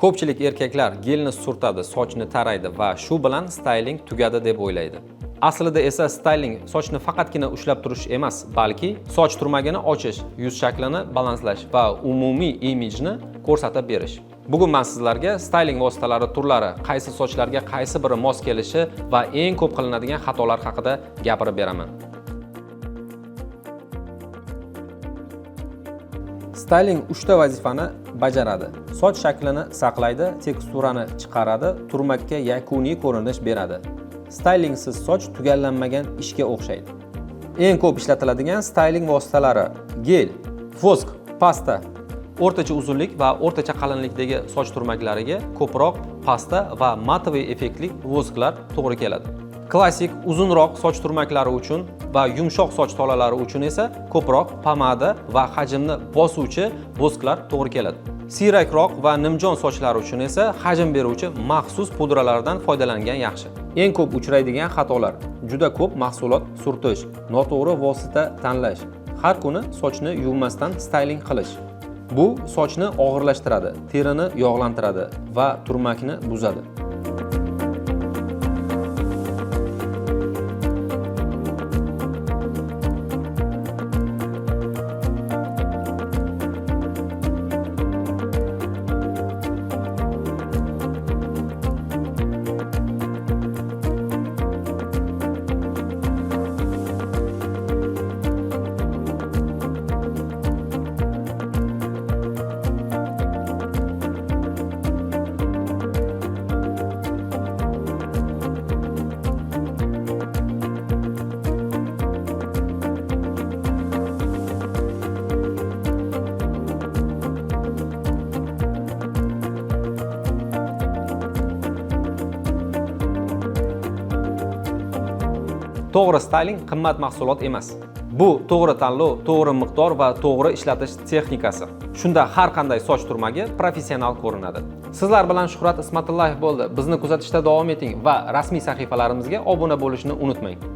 Ko'pchilik erkaklar gelni surtadi, sochni taraydi va shu bilan styling tugadi deb o'ylaydi. Aslida esa styling sochni faqatgina ushlab turish emas, balki soch turmagini ochish, yuz shaklini balanslash va umumiy imijni ko'rsatib berish. Bugun men sizlarga styling vositalari turlari, qaysi sochlarga qaysi biri mos kelishi va eng ko'p qilinadigan xatolar haqida gapirib beraman. Styling 3 ta vazifani bajaradi. Soch shaklini saqlaydi, teksturani chiqaradi, turmakka yakuniy ko'rinish beradi. Stylingsiz soch tugallanmagan ishga o'xshaydi. Eng ko'p ishlatiladigan styling vositalari: gel, vosk, pasta. O'rtacha uzunlik va o'rtacha qalinlikdagi soch turmaklariga ko'proq pasta va matoviy effektli vosklar to'g'ri keladi. Klassik uzunroq soch turmaklari uchun va yumshoq soch tolalari uchun esa ko'proq pomada va hajmni bosuvchi vosklar to'g'ri keladi. Siyrakroq va nimjon sochlar uchun esa hajm beruvchi maxsus pudralardan foydalangan yaxshi. Eng ko'p uchraydigan xatolar: juda ko'p mahsulot surtish, noto'g'ri vosita tanlash, har kuni sochni yuvmasdan styling qilish. Bu sochni og'irlashtiradi, terini yog'lantiradi va turmakni buzadi. To'g'ri styling qimmat mahsulot emas. Bu to'g'ri tanlov, to'g'ri miqdor va to'g'ri ishlatish texnikasi. Shunda har qanday soch turmagi professional ko'rinadi. Sizlar bilan Shuhrat Ismatullayev bo'ldi. Bizni kuzatishda davom eting va rasmiy sahifalarimizga obuna bo'lishni unutmang.